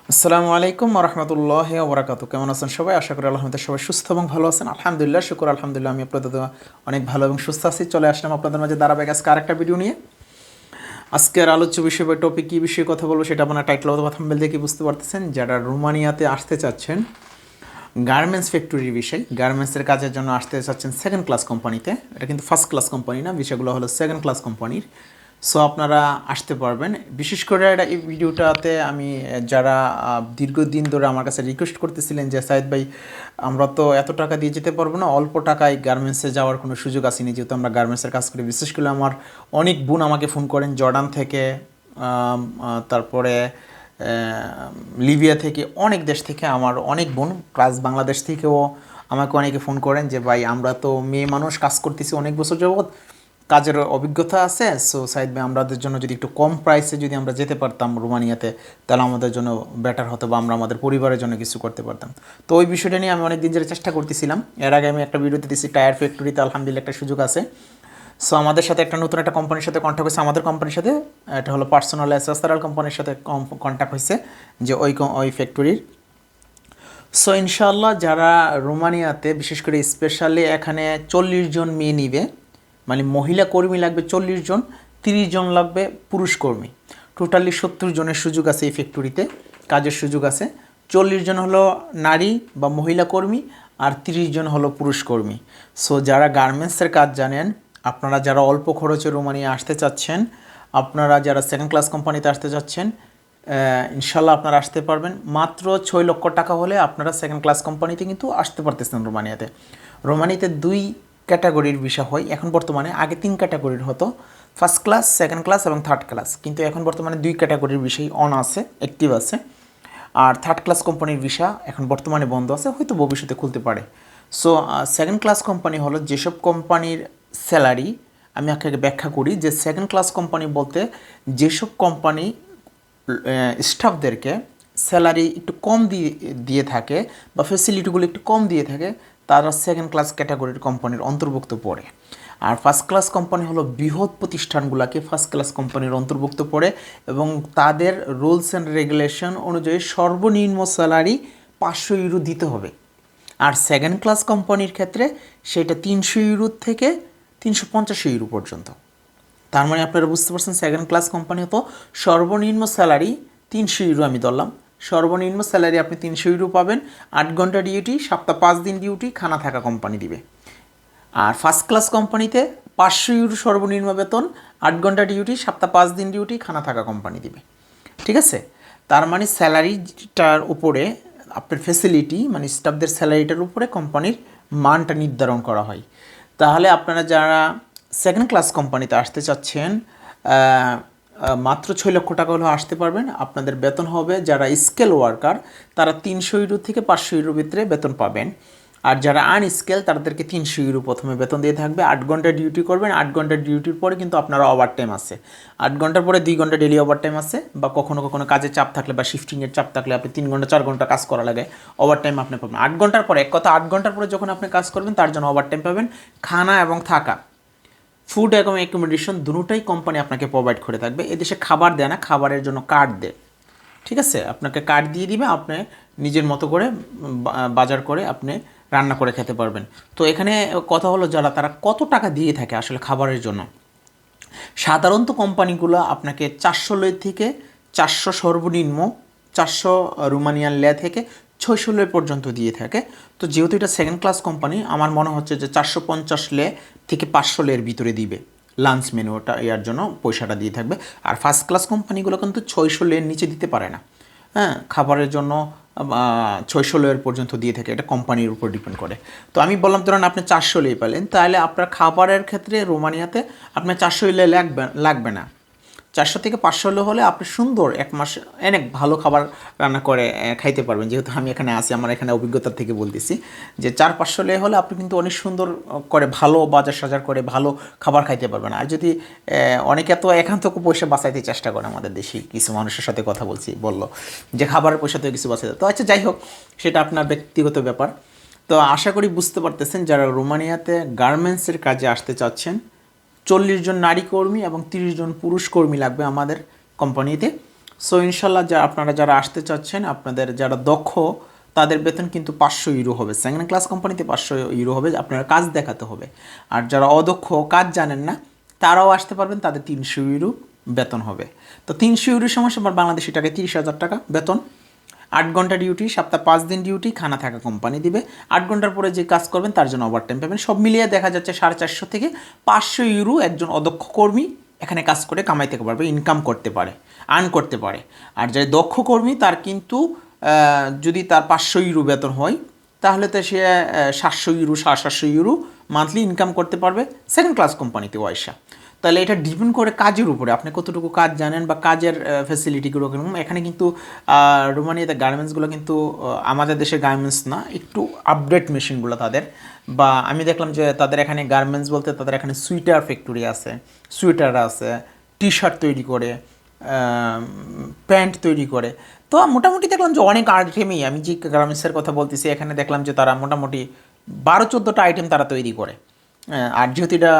আসসালামু আলাইকুম ওয়া রাহমাতুল্লাহি ওয়া বারাকাতুহু। কেমন আছেন সবাই? আশা করি আলহামদুলিল্লাহ সবাই সুস্থ এবং ভালো আছেন। আলহামদুলিল্লাহ, শুকর আলহামদুলিল্লাহ, আমি আপনাদের দোয়া অনেক ভালো এবং সুস্থ আছি। চলে আসলাম আপনাদের মাঝে ধারাবাহিক আজকে আরেকটা ভিডিও নিয়ে। আজকের আলোচ্য বিষয় বা টপিক কী বিষয়ে কথা বলবো সেটা আপনার টাইটেল অথবা থাম্বনেল দেখে বুঝতে পারতেছেন। যারা রোমানিয়াতে আসতে চাচ্ছেন গার্মেন্টস ফ্যাক্টরির বিষয়, গার্মেন্টসের কাজের জন্য আসতে চাচ্ছেন সেকেন্ড ক্লাস কোম্পানিতে। এটা কিন্তু ফার্স্ট ক্লাস কোম্পানি না, বিষয়গুলো হলো সেকেন্ড ক্লাস কোম্পানির। সো আপনারা আসতে পারবেন। বিশেষ করে এই ভিডিওটাতে আমি যারা দীর্ঘদিন ধরে আমার কাছে রিকোয়েস্ট করতেছিলেন যে সাইদ ভাই, আমরা তো এত টাকা দিয়ে যেতে পারবো না, অল্প টাকায় গার্মেন্টসে যাওয়ার কোনো সুযোগ আসেনি, যেহেতু আমরা গার্মেন্টসের কাজ করি। বিশেষ করে আমার অনেক বোন আমাকে ফোন করেন জর্ডান থেকে, তারপরে লিবিয়া থেকে, অনেক দেশ থেকে আমার অনেক বোন, প্লাস বাংলাদেশ থেকেও আমাকে অনেকে ফোন করেন যে ভাই আমরা তো মেয়ে মানুষ, কাজ করতেছি অনেক বছর যাবৎ, কাজের অভিজ্ঞতা আছে। সো সাইদ ভাই, আমাদের জন্য যদি একটু কম প্রাইসে যদি আমরা যেতে পারতাম রোমানিয়াতে, তাহলে আমাদের জন্য বেটার হতো বা আমরা আমাদের পরিবারের জন্য কিছু করতে পারতাম। তো ওই বিষয়টা নিয়ে আমি অনেক দিন ধরে চেষ্টা করতেছিলাম। এর আগে আমি একটা ভিডিওতে দিয়েছি টায়ার ফ্যাক্টরিতে, আলহামদুলিল্লাহ একটা সুযোগ আছে। সো আমাদের সাথে একটা নতুন একটা কোম্পানির সাথে কন্ট্যাক্ট হয়েছে, আমাদের কোম্পানির সাথে, এটা হলো পার্সোনাল অ্যাসেসারাল কোম্পানির সাথে কন্ট্যাক্ট হয়েছে, যে ওই ফ্যাক্টরির। সো ইনশাআল্লাহ যারা রোমানিয়াতে, বিশেষ করে স্পেশালি এখানে 40 জন মেয়ে নিবে, মানে মহিলা কর্মী লাগবে 40 জন, 30 জন লাগবে পুরুষ কর্মী। টোটালি 70 জনের সুযোগ আছে এই ফ্যাক্টরিতে, কাজের সুযোগ আছে। 40 জন হলো নারী বা মহিলা কর্মী, আর 30 জন হলো পুরুষ কর্মী। সো যারা গার্মেন্টসের কাজ জানেন, আপনারা যারা অল্প খরচে রোমানিয়া আসতে চাচ্ছেন, আপনারা যারা সেকেন্ড ক্লাস কোম্পানিতে আসতে চাচ্ছেন, ইনশাল্লাহ আপনারা আসতে পারবেন। মাত্র 6 লক্ষ টাকা হলে আপনারা সেকেন্ড ক্লাস কোম্পানিতে কিন্তু আসতে পারতেছেন রোমানিয়াতে। রোমানিয়াতে 2 ক্যাটাগরির ভিসা হয় এখন বর্তমানে, আগে 3 ক্যাটাগরির হতো, ফার্স্ট ক্লাস, সেকেন্ড ক্লাস এবং থার্ড ক্লাস। কিন্তু এখন বর্তমানে 2 ক্যাটাগরির ভিসাই অন আছে, অ্যাক্টিভ আছে। আর থার্ড ক্লাস কোম্পানির ভিসা এখন বর্তমানে বন্ধ আছে, হয়তো ভবিষ্যতে খুলতে পারে। সো সেকেন্ড ক্লাস কোম্পানি হলো যেসব কোম্পানির স্যালারি, আমি আপনাকে ব্যাখ্যা করি যে সেকেন্ড ক্লাস কোম্পানি বলতে যেসব কোম্পানি স্টাফদেরকে স্যালারি একটু কম দিয়ে থাকে বা ফ্যাসিলিটিগুলো একটু কম দিয়ে থাকে, তারা সেকেন্ড ক্লাস ক্যাটাগরির কোম্পানির অন্তর্ভুক্ত পড়ে। আর ফার্স্ট ক্লাস কোম্পানি হলো বৃহৎ প্রতিষ্ঠানগুলোকে ফার্স্ট ক্লাস কোম্পানির অন্তর্ভুক্ত পড়ে, এবং তাদের রুলস অ্যান্ড রেগুলেশন অনুযায়ী সর্বনিম্ন স্যালারি 500 ইউরো দিতে হবে। আর সেকেন্ড ক্লাস কোম্পানির ক্ষেত্রে সেটা 300 ইউরো থেকে 350 ইউরো পর্যন্ত। তার মানে আপনারা বুঝতে পারছেন, সেকেন্ড ক্লাস কোম্পানি তো সর্বনিম্ন স্যালারি 300 ইউরো আমি ধরলাম, সর্বনিম্ন স্যালারি আপনি 300 ইউরো পাবেন। 8 ঘন্টা ডিউটি, সপ্তাহ 5 দিন ডিউটি, খানা থাকা কোম্পানি দিবে। আর ফার্স্ট ক্লাস কোম্পানিতে 500 ইউরো সর্বনিম্ন বেতন, 8 ঘন্টা ডিউটি, সপ্তাহ 5 দিন ডিউটি, খানা থাকা কোম্পানি দিবে। ঠিক আছে? তার মানে স্যালারিটার উপরে আপনার ফ্যাসিলিটি, মানে স্টাফদের স্যালারিটার উপরে কোম্পানির মানটা নির্ধারণ করা হয়। তাহলে আপনারা যারা সেকেন্ড ক্লাস কোম্পানিতে আসতে চাচ্ছেন, মাত্র 6 লক্ষ টাকা হলেও আসতে পারবেন। আপনাদের বেতন হবে, যারা স্কেল ওয়ার্কার তারা 300 ইউরো থেকে 500 ইউরোর ভিতরে বেতন পাবেন। আর যারা আনস্কেল তাদেরকে 300 ইউরো প্রথমে বেতন দিয়ে থাকবে। 8 ঘন্টা ডিউটি করবেন, 8 ঘন্টা ডিউটির পরে কিন্তু আপনারা ওভার টাইম আছে, 8 ঘন্টার পরে 2 ঘন্টা ডেলি ওভার টাইম আছে, বা কখনো কখনো কাজের চাপ থাকলে বা শিফটিংয়ের চাপ থাকলে আপনি 3 ঘন্টা 4 ঘন্টা কাজ করা লাগে, ওভার টাইম আপনি পাবেন 8 ঘন্টার পরে। এক কথা, 8 ঘন্টার পরে যখন আপনি কাজ করবেন তার জন্য ওভার টাইম পাবেন। খানা এবং থাকা, ফুড এবং অ্যাকোমোডেশন দুটোই কোম্পানি আপনাকে প্রোভাইড করে থাকবে। এদেশে খাবার দেয় না, খাবারের জন্য কার্ড দেয়। ঠিক আছে? আপনাকে কার্ড দিয়ে দিবে, আপনি নিজের মতো করে বাজার করে আপনি রান্না করে খেতে পারবেন। তো এখানে কথা হলো, যারা তারা কত টাকা দিয়ে থাকে আসলে খাবারের জন্য। সাধারণত কোম্পানিগুলো আপনাকে 400 লে থেকে 400 সর্বনিম্ন 400 রোমানিয়ান লে থেকে 600 লে পর্যন্ত দিয়ে থাকে। তো যেহেতু এটা সেকেন্ড ক্লাস কোম্পানি, আমার মনে হচ্ছে যে 450 লে থেকে 500 লের ভিতরে দিবে লাঞ্চ মেনুটা, এর জন্য পয়সাটা দিয়ে থাকবে। আর ফার্স্ট ক্লাস কোম্পানিগুলো কিন্তু 600 লের নিচে দিতে পারে না। হ্যাঁ, খাবারের জন্য 600 লেয়ার পর্যন্ত দিয়ে থাকে, এটা কোম্পানির উপর ডিপেন্ড করে। তো আমি বললাম, ধরুন আপনি 400 লে পেলেন, তাহলে আপনার খাবারের ক্ষেত্রে রোমানিয়াতে আপনার 400 লে লাগবে না। 400 থেকে 500 হলে আপনি সুন্দর 1 মাস অনেক ভালো খাবার রান্না করে খাইতে পারবেন। যেহেতু আমি এখানে আসি, আমার এখানে অভিজ্ঞতা থেকে বলতেছি যে 400-500 হলে আপনি কিন্তু অনেক সুন্দর করে ভালো বাজার সাজার করে ভালো খাবার খাইতে পারবেন। আর যদি অনেকে তো এখান থেকে পয়সা বাঁচাইতে চেষ্টা করে, আমাদের দেশি কিছু মানুষের সাথে কথা বললো যে খাবারের পয়সা থেকে কিছু বাঁচাতে। তো আচ্ছা, যাই হোক, সেটা আপনার ব্যক্তিগত ব্যাপার। তো আশা করি বুঝতে পারতেছেন, যারা রোমানিয়াতে গার্মেন্টসের কাজে আসতে চাচ্ছেন, 40 জন নারী কর্মী এবং 30 জন পুরুষ কর্মী লাগবে আমাদের কোম্পানিতে। সো ইনশাল্লাহ আপনারা যারা আসতে চাচ্ছেন, আপনাদের যারা দক্ষ তাদের বেতন কিন্তু 500 ইউরো হবে। সেকেন্ড ক্লাস কোম্পানিতে 500 ইউরো হবে, আপনারা কাজ দেখাতে হবে। আর যারা অদক্ষ, কাজ জানেন না, তারাও আসতে পারবেন, তাদের 300 ইউরো বেতন হবে। তো 300 ইউরোর সময় আমার বাংলাদেশি টাকায় 30,000 টাকা বেতন। 8 ঘন্টা ডিউটি, সপ্তাহে 5 দিন ডিউটি, খানা থাকা কোম্পানি দিবে। 8 ঘন্টার পরে যে কাজ করবেন তার জন্য ওভারটাইম পাবেন। সব মিলিয়ে দেখা যাচ্ছে 450 থেকে 500 ইউরো একজন অদক্ষ কর্মী এখানে কাজ করে কামাইতে পারবে, ইনকাম করতে পারে, আর্ন করতে পারে। আর যে দক্ষ কর্মী তার কিন্তু যদি তার 500 ইউরো বেতন হয়, তাহলে তো সে 700 ইউরো, 750 ইউরো মান্থলি ইনকাম করতে পারবে সেকেন্ড ক্লাস কোম্পানিতে ওয়াইসা। তাহলে এটা ডিপেন্ড করে কাজের উপরে, আপনি কতটুকু কাজ জানেন বা কাজের ফ্যাসিলিটিগুলো কিরকম। এখানে কিন্তু রোমানিয়াতে গার্মেন্টসগুলো কিন্তু আমাদের দেশের গার্মেন্টস না, একটু আপডেট মেশিনগুলো তাদের। বা আমি দেখলাম যে তাদের এখানে গার্মেন্টস বলতে তাদের এখানে সুইটার ফ্যাক্টরি আছে, সুইটার আছে, টি শার্ট তৈরি করে, প্যান্ট তৈরি করে। তো মোটামুটি দেখলাম যে অনেক আইটেমই, আমি যে গার্মেন্টসের কথা বলতেছি এখানে দেখলাম যে তারা মোটামুটি 12-14টা আইটেম তারা তৈরি করে। আর যেহেতু এটা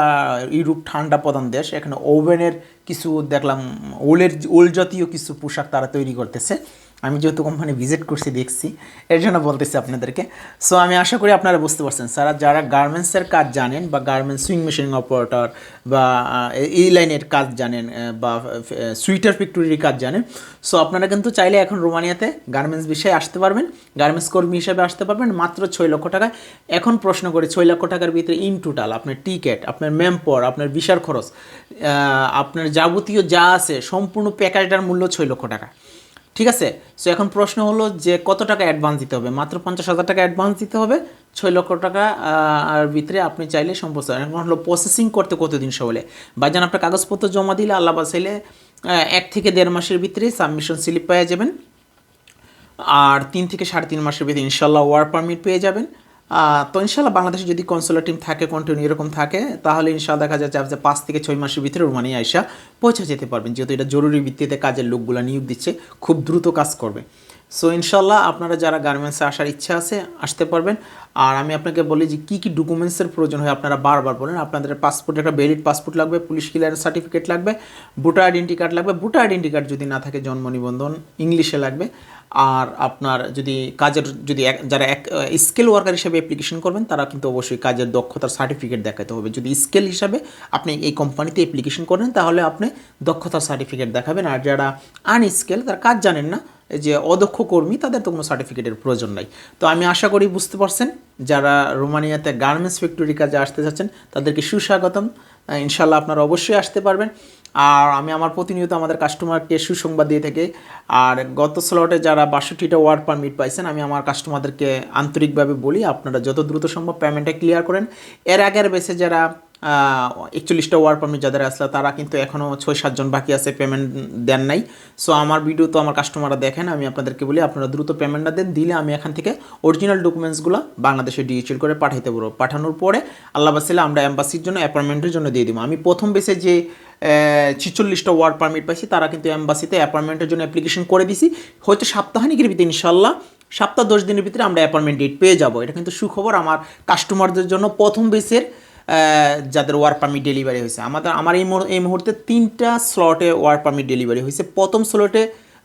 ইউরোপ ঠান্ডা প্রধান দেশ, এখানে ওভেনের কিছু দেখলাম, ওল জাতীয় কিছু পোশাক তারা তৈরি করতেছে। আমি যেহেতু কোম্পানি ভিজিট করছি, দেখছি, এর জন্য বলতেছি আপনাদেরকে। সো আমি আশা করি আপনারা বুঝতে পারছেন, যারা গার্মেন্টসের কাজ জানেন বা গার্মেন্টস সুইং মেশিন অপারেটর বা এই লাইনের কাজ জানেন বা সুইটার ফ্যাক্টরির কাজ জানেন, সো আপনারা কিন্তু চাইলে এখন রোমানিয়াতে গার্মেন্টস বিষয়ে আসতে পারবেন, গার্মেন্টস কর্মী হিসেবে আসতে পারবেন মাত্র 6 লক্ষ টাকায়। এখন প্রশ্ন করি, 6 লক্ষ টাকার ভিতরে ইন টোটাল আপনার টিকিট, আপনার ম্যামপর, আপনার ভিসার খরচ, আপনার যাবতীয় যা আছে সম্পূর্ণ প্যাকেজটার মূল্য 6 লক্ষ টাকা। ঠিক আছে? সো এখন প্রশ্ন হলো যে কত টাকা অ্যাডভান্স দিতে হবে? মাত্র 50,000 টাকা অ্যাডভান্স দিতে হবে। 6 লক্ষ টাকা আর ভিতরে আপনি চাইলে সম্পূর্ণ। এখন হলো প্রসেসিং করতে কতদিন সময়? ভাইজান আপনার কাগজপত্র জমা দিলে আল্লাহ বাঁচাইলে 1 থেকে 1.5 মাসের ভিতরে সাবমিশন স্লিপ পেয়ে যাবেন। আর 3 থেকে 3.5 মাসের ভিতরে ইনশাল্লাহ ওয়ার্ক পারমিট পেয়ে যাবেন। তো ইনশাল্লাহ বাংলাদেশে যদি কনসুলার টিম থাকে, কন্টিনিউ এরকম থাকে, তাহলে ইনশাল্লাহ দেখা যাচ্ছে যে 5 থেকে 6 মাসের ভিতরে রোমানিয়া আইসা পৌঁছে যেতে পারবেন, যেহেতু এটা জরুরি ভিত্তিতে কাজের লোকগুলো নিয়োগ দিচ্ছে, খুব দ্রুত কাজ করবে। সো ইনশাল্লাহ আপনারা যারা গার্মেন্টসে আসার ইচ্ছা আছে আসতে পারবেন। আর আমি আপনাকে বলি যে কী কী ডকুমেন্টসের প্রয়োজন হয়, আপনারা বারবার বলেন। আপনাদের পাসপোর্ট, একটা ভ্যালিড পাসপোর্ট লাগবে, পুলিশ ক্লিয়ারেন্স সার্টিফিকেট লাগবে, ভোটার আইডেন্টি কার্ড লাগবে। ভোটার আইডেন্টি কার্ড যদি না থাকে জন্ম নিবন্ধন ইংলিশে লাগবে। আর আপনার যদি কাজের যারা স্কেল ওয়ার্কার হিসেবে অ্যাপ্লিকেশন করবেন, তারা কিন্তু অবশ্যই কাজের দক্ষতার সার্টিফিকেট দেখাতে হবে। যদি স্কেল হিসাবে আপনি এই কোম্পানিতে অ্যাপ্লিকেশন করেন, তাহলে আপনি দক্ষতার সার্টিফিকেট দেখাবেন। আর যারা আনস্কেল, তারা কাজ জানেন না, যে অদক্ষ কর্মী, তাদের তো কোনো সার্টিফিকেটের প্রয়োজন নাই। তো আমি আশা করি বুঝতে পারছেন, যারা রোমানিয়াতে গার্মেন্টস ফ্যাক্টরি কাজে আসতে চাচ্ছেন তাদেরকে সুস্বাগতম। ইনশাল্লাহ আপনারা অবশ্যই আসতে পারবেন। আর আমি আমার প্রতিনিয়ত আমাদের কাস্টমারকে সুসংবাদ দিয়ে থাকি। আর গত স্লটে যারা 62টা ওয়ার্ক পারমিট পাইছেন, আমি আমার কাস্টমারদেরকে আন্তরিকভাবে বলি আপনারা যত দ্রুত সম্ভব পেমেন্টটা ক্লিয়ার করেন। এর আগের বেসে যারা 41টা ওয়ার্ক পারমিট যাদের আসলে, তারা কিন্তু এখনও 6-7 জন বাকি আছে, পেমেন্ট দেন নাই। সো আমার ভিডিও তো আমার কাস্টমাররা দেখেন, আমি আপনাদেরকে বলি আপনারা দ্রুত পেমেন্টটা দেন, দিলে আমি এখান থেকে অরিজিনাল ডকুমেন্টসগুলো বাংলাদেশে ডিজিটাল করে পাঠাইতে পারবো। পাঠানোর পরে আল্লাহ বাসিলে আমরা অ্যাম্বাসির জন্য অ্যাপয়েন্টমেন্টের জন্য দিয়ে দিব। আমি প্রথম বেসে যে 46টা ওয়ার্ক পারমিট পাইছি, তারা কিন্তু অ্যাম্বাসিতে অ্যাপয়েন্টমেন্টের জন্য অ্যাপ্লিকেশন করে দিছি। হয়তো সপ্তাহখানিকের ভিতরে ইনশাল্লাহ, সপ্তাহ 10 দিনের ভিতরে আমরা অ্যাপয়েন্টমেন্ট ডেট পেয়ে যাবো। এটা কিন্তু সুখবর আমার কাস্টমারদের জন্য। প্রথম বেসের যাদের ওয়ার্ক পারমিট ডেলিভারি হয়েছে, আমার এই মুহূর্তে 3টা স্লটে ওয়ার্ক পারমিট ডেলিভারি হয়েছে। প্রথম স্লটে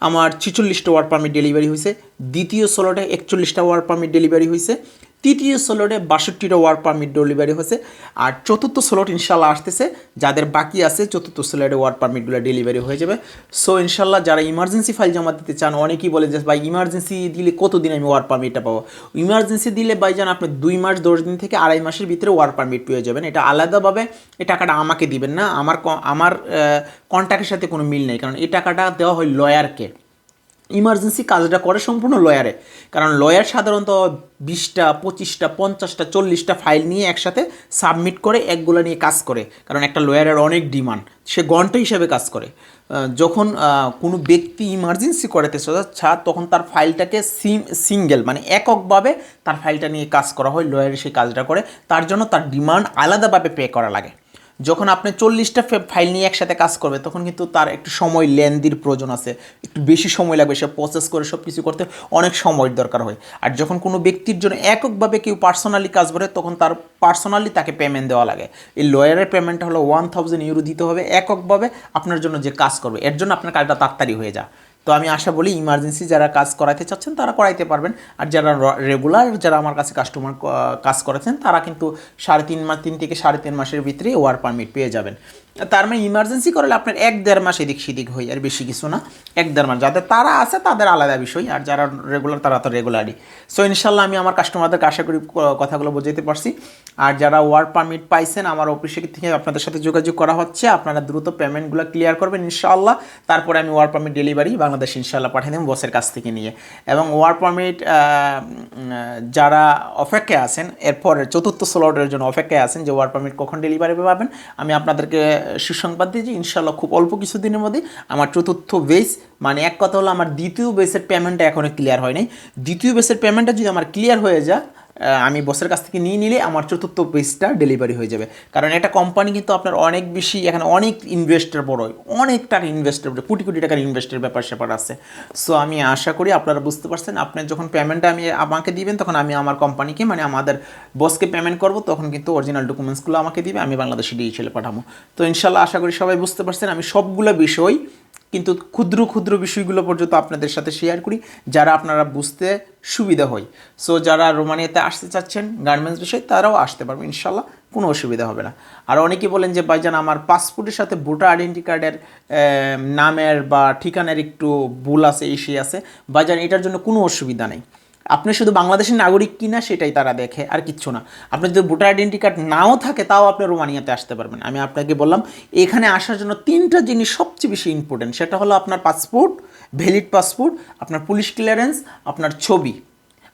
আমার 46টা ওয়ার্ক পারমিট ডেলিভারি হয়েছে, দ্বিতীয় স্লটে 41টা ওয়ার্ক পারমিট ডেলিভারি হয়েছে, তৃতীয় স্লটে 62টা ওয়ার্ক পারমিট ডেলিভারি হয়েছে। আর চতুর্থ স্লট ইনশাল্লাহ আসতেছে, যাদের বাকি আছে চতুর্থ স্লটে ওয়ার্ক পারমিটগুলো ডেলিভারি হয়ে যাবে। সো ইনশাল্লাহ যারা ইমার্জেন্সি ফাইল জমা দিতে চান, অনেকেই বলে যে ভাই ইমার্জেন্সি দিলে কতদিন আমি ওয়ার্ক পারমিটটা পাবো? ইমার্জেন্সি দিলে ভাইজান আপনি 2 মাস 10 দিন থেকে 2.5 মাসের ভিতরে ওয়ার্ক পারমিট পেয়ে যাবেন। এটা আলাদাভাবে এই টাকাটা আমাকে দিবেন না, আমার কন্ট্যাক্টের সাথে কোনো মিল নেই, কারণ এই টাকাটা দেওয়া হয় লয়ারকে। ইমার্জেন্সি কাজটা করে সম্পূর্ণ লয়ারে, কারণ লয়ার সাধারণত 20টা 25টা 50টা 40টা ফাইল নিয়ে একসাথে সাবমিট করে একগুলো নিয়ে কাজ করে, কারণ একটা লয়ারের অনেক ডিমান্ড, সে ঘন্টা হিসেবে কাজ করে। যখন কোনো ব্যক্তি ইমার্জেন্সি করাতে চায়, তখন তার ফাইলটাকে সিঙ্গেল মানে এককভাবে তার ফাইলটা নিয়ে কাজ করা হয়, লয়ারে সেই কাজটা করে, তার জন্য তার ডিমান্ড আলাদাভাবে পে করা লাগে। যখন আপনি 40টা ফাইল নিয়ে একসাথে কাজ করবে, তখন কিন্তু তার একটু সময় লেন্দির প্রয়োজন আছে, একটু বেশি সময় লাগবে, সে প্রসেস করে সব কিছু করতে অনেক সময়ের দরকার হয়। আর যখন কোনো ব্যক্তির জন্য এককভাবে কেউ পার্সোনালি কাজ করে, তখন তার পার্সোনালি তাকে পেমেন্ট দেওয়া লাগে। এই লয়ারের পেমেন্টটা হলো 1000 ইউরো দিতে হবে এককভাবে আপনার জন্য যে কাজ করবে, এর জন্য আপনার কাজটা তাড়াতাড়ি হয়ে যায়। তো আমি আশা বলি ইমার্জেন্সি যারা কাজ করাইতে চাচ্ছেন তারা করাইতে পারবেন, আর যারা রেগুলার যারা আমার কাছে কাস্টমার কাজ করেছেন তারা কিন্তু 3.5 থেকে 3.5 মাসের ভিতরে ওয়ার্ক পারমিট পেয়ে যাবেন। তার মানে ইমার্জেন্সি করলে আপনার 1-1.5 মাস এদিক সেদিক হয়, আর বেশি কিছু না, 1-1.5 মাস। যাদের তারা আছে তাদের আলাদা বিষয়, আর যারা রেগুলার তারা তো রেগুলারই। সো ইনশাল্লাহ আমি আমার কাস্টমারদেরকে আশা করি কথাগুলো বোঝাতে পারছি। আর যারা ওয়ার্ক পারমিট পাইছেন আমার অফিসে থেকে আপনাদের সাথে যোগাযোগ করা হচ্ছে, আপনারা দ্রুত পেমেন্টগুলো ক্লিয়ার করবেন ইনশাআল্লাহ। তারপরে আমি ওয়ার্ক পারমিট ডেলিভারি বাংলাদেশ ইনশাআল্লাহ পাঠিয়ে দেবো বসের কাছ থেকে নিয়ে। এবং ওয়ার্ক পারমিট যারা অপেক্ষায় আছেন এরপরে 4র্থ স্লটের জন্য অপেক্ষায় আছেন যে ওয়ার্ক পারমিট কখন ডেলিভারি পাবেন, আমি আপনাদেরকে সুসংবাদ দিই যে ইনশাআল্লাহ খুব অল্প কিছুদিনের মধ্যে আমার 4র্থ বেস, মানে এক কথা হলো আমার 2য় বেসের পেমেন্টটা এখনও ক্লিয়ার হয় নাই। 2য় বেসের পেমেন্টটা যদি আমার ক্লিয়ার হয়ে যায়, আমি বসের কাছ থেকে নিয়ে নিলে আমার 4র্থ বেসটা ডেলিভারি হয়ে যাবে। কারণ একটা কোম্পানি কিন্তু আপনার অনেক বেশি, এখানে অনেক ইনভেস্টার বড়, অনেক টাকা ইনভেস্টার, কোটি কোটি টাকার ইনভেস্টের ব্যাপার স্যাপার আছে। সো আমি আশা করি আপনারা বুঝতে পারছেন, আপনার যখন পেমেন্টটা আমাকে দিবেন তখন আমি আমার কোম্পানিকে মানে আমাদের বসকে পেমেন্ট করব, তখন কিন্তু অরিজিনাল ডকুমেন্টসগুলো আমাকে দিবে, আমি বাংলাদেশে ডিএইচএলে পাঠাবো। তো ইনশাল্লাহ আশা করি সবাই বুঝতে পারছেন, আমি সবগুলো বিষয় কিন্তু ক্ষুদ্র ক্ষুদ্র বিষয়গুলো পর্যন্ত আপনাদের সাথে শেয়ার করি যারা আপনারা বুঝতে সুবিধা হয়। সো যারা রোমানিয়াতে আসতে চাচ্ছেন গার্মেন্টস বিষয় তারাও আসতে পারবে ইনশাল্লাহ, কোনো অসুবিধা হবে না। আর অনেকে বলেন যে ভাইজান আমার পাসপোর্টের সাথে ভোটার আইডেন্টি কার্ডের নামের বা ঠিকানার একটু ভুল আছে, ইস্যু আছে। ভাইজান এটার জন্য কোনো অসুবিধা নেই, আপনি শুধু বাংলাদেশের নাগরিক কিনা সেটাই তারা দেখে, আর কিচ্ছু না। আপনার যদি ভোটার আইডেন্টি কার্ড নাও থাকে তাও আপনি রোমানিয়াতে আসতে পারবেন। আমি আপনাকে বললাম এখানে আসার জন্য 3টা জিনিস সবচেয়ে বেশি ইম্পর্টেন্ট, সেটা হলো আপনার পাসপোর্ট, ভ্যালিড পাসপোর্ট, আপনার পুলিশ ক্লিয়ারেন্স, আপনার ছবি,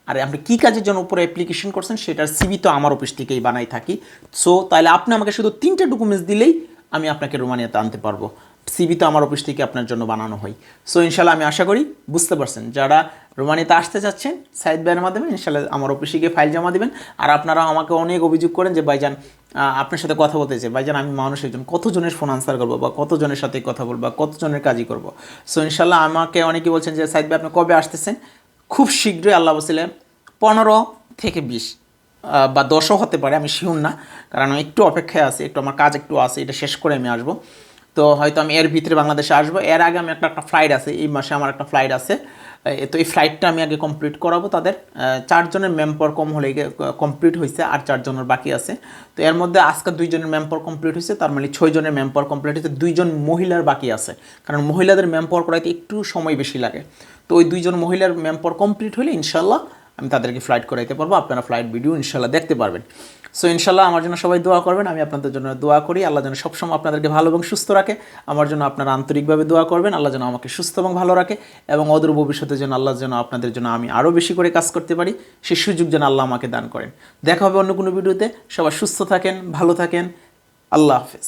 আর আপনি কী কাজের জন্য উপরে অ্যাপ্লিকেশন করছেন সেটার সিভি তো আমার অফিস থেকেই বানাই থাকি। সো তাহলে আপনি আমাকে শুধু 3টা ডকুমেন্টস দিলেই আমি আপনাকে রোমানিয়াতে আনতে পারবো। সিভি তো আমার অফিস থেকে আপনার জন্য বানানো হয়। সো ইনশাল্লাহ আমি আশা করি বুঝতে পারছেন, যারা রোমানিয়াতে আসতে চাচ্ছেন সাইদ ভাইয়ের মাধ্যমে ইনশাল্লাহ আমার অফিসে গিয়ে ফাইল জমা দেবেন। আর আপনারা আমাকে অনেক অভিযোগ করেন যে ভাইজান আপনার সাথে কথা বলতে চাই, ভাইজান আমি মানুষের জন্য কতজনের ফোন আনসার করবো বা কতজনের সাথে কথা বলবো বা কতজনের কাজই করবো। সো ইনশাল্লাহ আমাকে অনেকেই বলছেন যে সাইদ ভাই আপনি কবে আসতেছেন, খুব শীঘ্রই আল্লাহ বলছিলে 15 থেকে 20 বা 10ও হতে পারে, আমি শিওর না, কারণ আমি একটু অপেক্ষায় আছি, একটু আমার কাজ একটু আছে, এটা শেষ করে আমি আসবো। তো হয়তো আমি এর ভিতরে বাংলাদেশে আসবো, এর আগে আমি একটা ফ্লাইট আছে, এই মাসে আমার একটা ফ্লাইট আছে। তো এই ফ্লাইটটা আমি আগে কমপ্লিট করাবো। তাদের 4 জনের ম্যাম্পার কম হলে কমপ্লিট হয়েছে, আর 4 জনের বাকি আছে। তো এর মধ্যে আজকে 2 জনের ম্যাম্পার কমপ্লিট হয়েছে, তার মানে 6 জনের ম্যাম্পার কমপ্লিট হয়েছে, 2 জন মহিলার বাকি আছে, কারণ মহিলাদের ম্যাম্পার করাইতে একটু সময় বেশি লাগে। তো ওই 2 জন মহিলার ম্যাম্পার কমপ্লিট হলে ইনশাল্লাহ আমি তাদেরকে ফ্লাইট করাইতে পারবো, আপনারা ফ্লাইট ভিডিও ইনশাল্লাহ দেখতে পারবেন। সো ইনশাল্লাহ আমার জন্য সবাই দোয়া করবেন, আমি আপনাদের জন্য দোয়া করি, আল্লাহ যেন সবসময় আপনাদেরকে ভালো এবং সুস্থ রাখে। আমার জন্য আপনারা আন্তরিকভাবে দোয়া করবেন, আল্লাহ যেন আমাকে সুস্থ এবং ভালো রাখে, এবং অদূর ভবিষ্যতের জন্য আল্লাহ যেন আপনাদের জন্য আমি আরও বেশি করে কাজ করতে পারি, সেই সুযোগ যেন আল্লাহ আমাকে দান করেন। দেখা হবে অন্য কোনো ভিডিওতে, সবাই সুস্থ থাকেন, ভালো থাকেন, আল্লাহ হাফেজ।